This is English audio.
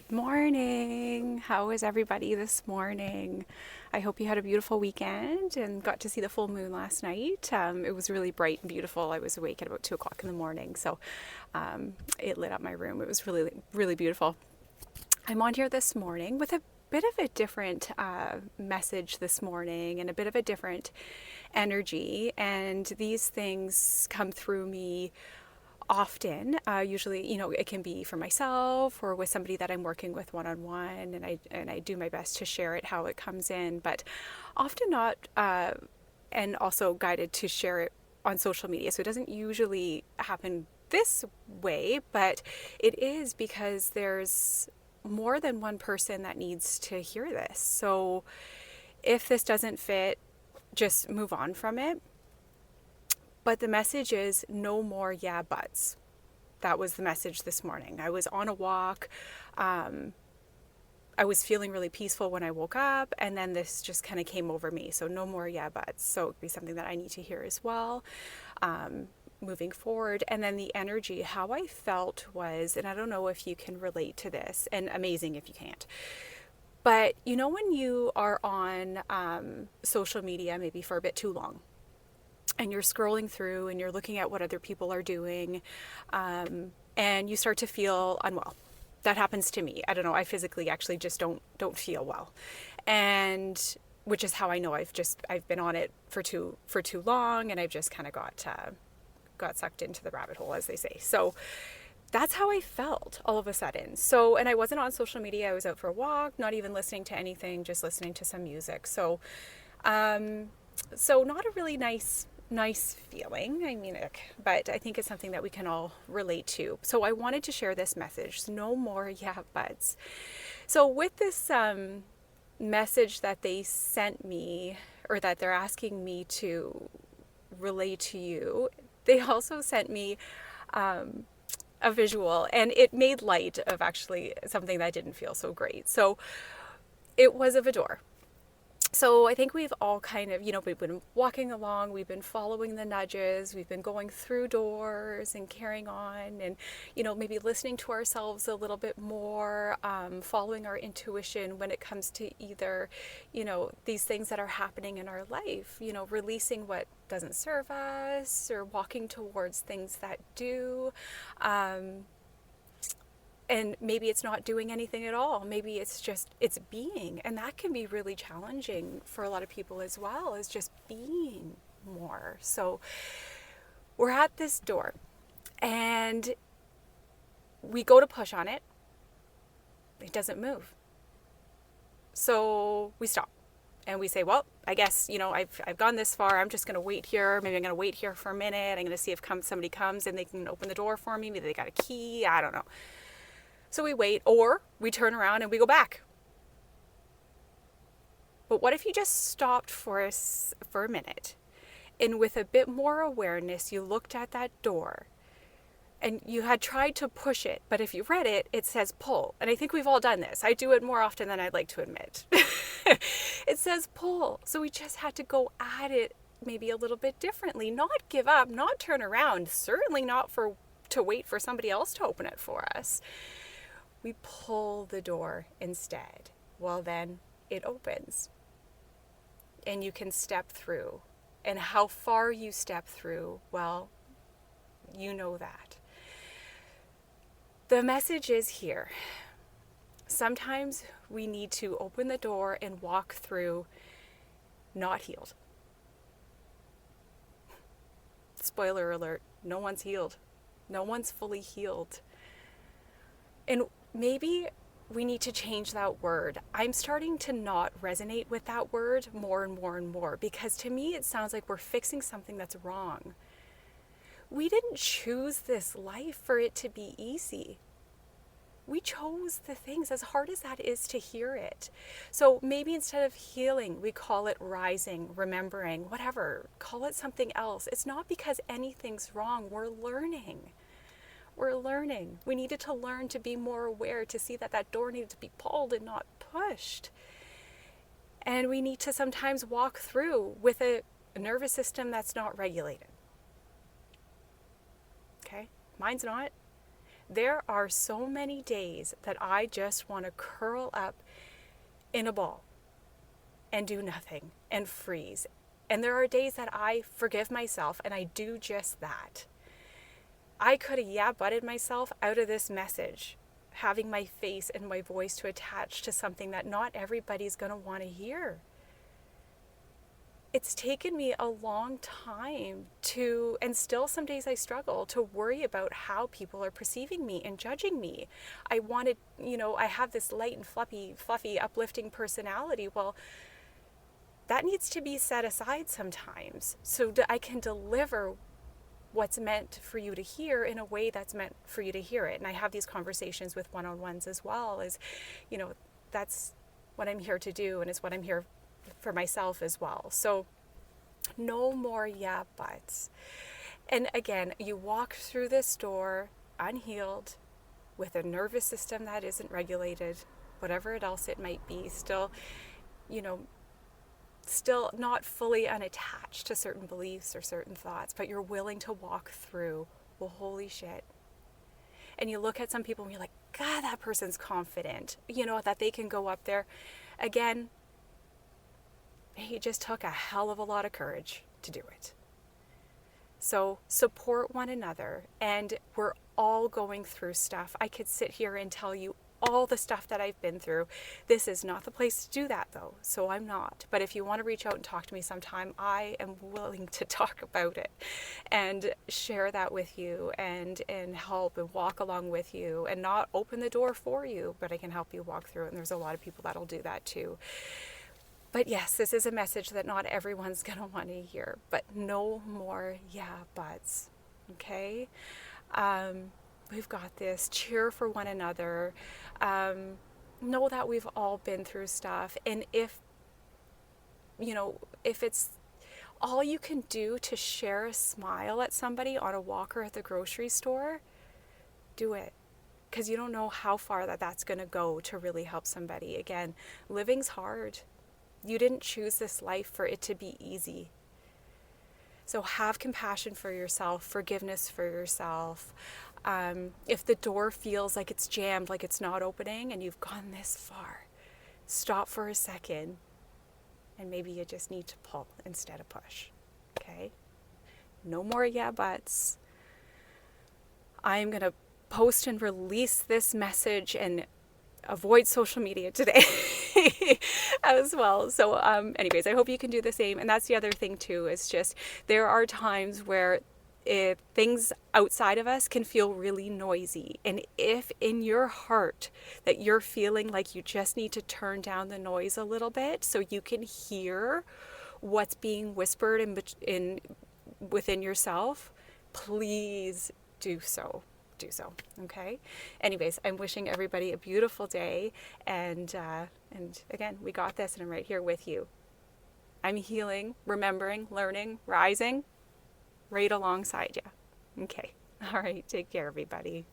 Good morning. How is everybody this morning? I hope you had a beautiful weekend and got to see the full moon last night. It was really bright and beautiful. I was awake at about 2 o'clock in the morning, so it lit up my room. It was really, really beautiful. I'm on here this morning with a bit of a different message this morning and a bit of a different energy. And these things come through me often. Usually, it can be for myself or with somebody that I'm working with one on one, and I do my best to share it how it comes in, but often not, and also guided to share it on social media. So it doesn't usually happen this way, but it is because there's more than one person that needs to hear this. So if this doesn't fit, just move on from it. But the message is no more yeah buts. That was the message this morning. I was on a walk. I was feeling really peaceful when I woke up, and then this just kind of came over me. So no more yeah buts. So it would be something that I need to hear as well, moving forward. And then the energy, how I felt was, and I don't know if you can relate to this, and amazing if you can't. But when you are on social media, maybe for a bit too long, and you're scrolling through and you're looking at what other people are doing, and you start to feel unwell. That happens to me. I don't know. I physically actually just don't feel well, and which is how I know I've been on it for too long, and I've just kind of got sucked into the rabbit hole, as they say. So that's how I felt all of a sudden. So, and I wasn't on social media. I was out for a walk, not even listening to anything, just listening to some music. So, not a really nice feeling. I mean, but I think it's something that we can all relate to. So I wanted to share this message. No more yeah buts. So with this message that they sent me, or that they're asking me to relay to you, they also sent me a visual, and it made light of actually something that didn't feel so great. So it was of a door. So I think we've all kind of, we've been walking along, we've been following the nudges, we've been going through doors and carrying on, and, maybe listening to ourselves a little bit more, following our intuition when it comes to either, these things that are happening in our life, releasing what doesn't serve us or walking towards things that do. And maybe it's not doing anything at all. Maybe it's being. And that can be really challenging for a lot of people as well, is just being more. So we're at this door and we go to push on it. It doesn't move. So we stop and we say, well, I guess, I've gone this far. I'm just going to wait here. Maybe I'm going to wait here for a minute. I'm going to see if somebody comes and they can open the door for me. Maybe they got a key. I don't know. So we wait, or we turn around and we go back. But what if you just stopped for a minute, and with a bit more awareness, you looked at that door and you had tried to push it, but if you read it, it says pull. And I think we've all done this. I do it more often than I'd like to admit. It says pull. So we just had to go at it maybe a little bit differently, not give up, not turn around, certainly not to wait for somebody else to open it for us. We pull the door instead. Well, then it opens and you can step through. And how far you step through, well, you know that. The message is here. Sometimes we need to open the door and walk through not healed. Spoiler alert, no one's healed. No one's fully healed. And maybe we need to change that word. I'm starting to not resonate with that word more and more and more, because to me it sounds like we're fixing something that's wrong. We didn't choose this life for it to be easy. We chose the things, as hard as that is to hear it. So maybe instead of healing, we call it rising, remembering, whatever, call it something else. It's not because anything's wrong. We're learning. We needed to learn to be more aware, to see that door needed to be pulled and not pushed. And we need to sometimes walk through with a nervous system that's not regulated. Okay? Mine's not. There are so many days that I just want to curl up in a ball and do nothing and freeze. And there are days that I forgive myself and I do just that. I could have butted myself out of this message, having my face and my voice to attach to something that not everybody's going to want to hear. It's taken me a long time to, and still some days I struggle to worry about how people are perceiving me and judging me. I wanted, I have this light and fluffy, uplifting personality. Well, that needs to be set aside sometimes so that I can deliver what's meant for you to hear in a way that's meant for you to hear it. And I have these conversations with one-on-ones as well, as, that's what I'm here to do, and it's what I'm here for myself as well. So no more yeah buts. And again, you walk through this door unhealed with a nervous system that isn't regulated, whatever else it might be, still not fully unattached to certain beliefs or certain thoughts, but you're willing to walk through. Well, holy shit. And you look at some people and you're like, God, that person's confident, that they can go up there. Again, he just took a hell of a lot of courage to do it. So support one another, and we're all going through stuff. I could sit here and tell you all the stuff that I've been through. This is not the place to do that though, so I'm not. But if you want to reach out and talk to me sometime, I am willing to talk about it and share that with you and help and walk along with you, and not open the door for you, but I can help you walk through it. And there's a lot of people that'll do that too. But yes, this is a message that not everyone's going to want to hear, but no more yeah buts, okay? We've got this. Cheer for one another. Know that we've all been through stuff. And if it's all you can do to share a smile at somebody on a walker at the grocery store, do it. Because you don't know how far that's going to go to really help somebody. Again, living's hard. You didn't choose this life for it to be easy. So have compassion for yourself, forgiveness for yourself. If the door feels like it's jammed, like it's not opening, and you've gone this far, stop for a second, and maybe you just need to pull instead of push, okay? No more yeah buts. I am going to post and release this message and avoid social media today as well. So anyways, I hope you can do the same. And that's the other thing too, is just there are times where things outside of us can feel really noisy. And if in your heart that you're feeling like you just need to turn down the noise a little bit so you can hear what's being whispered within yourself, please do so. Okay? Anyways, I'm wishing everybody a beautiful day, and again, we got this, and I'm right here with you. I'm healing, remembering, learning, rising, right alongside you. Okay. All right. Take care, everybody.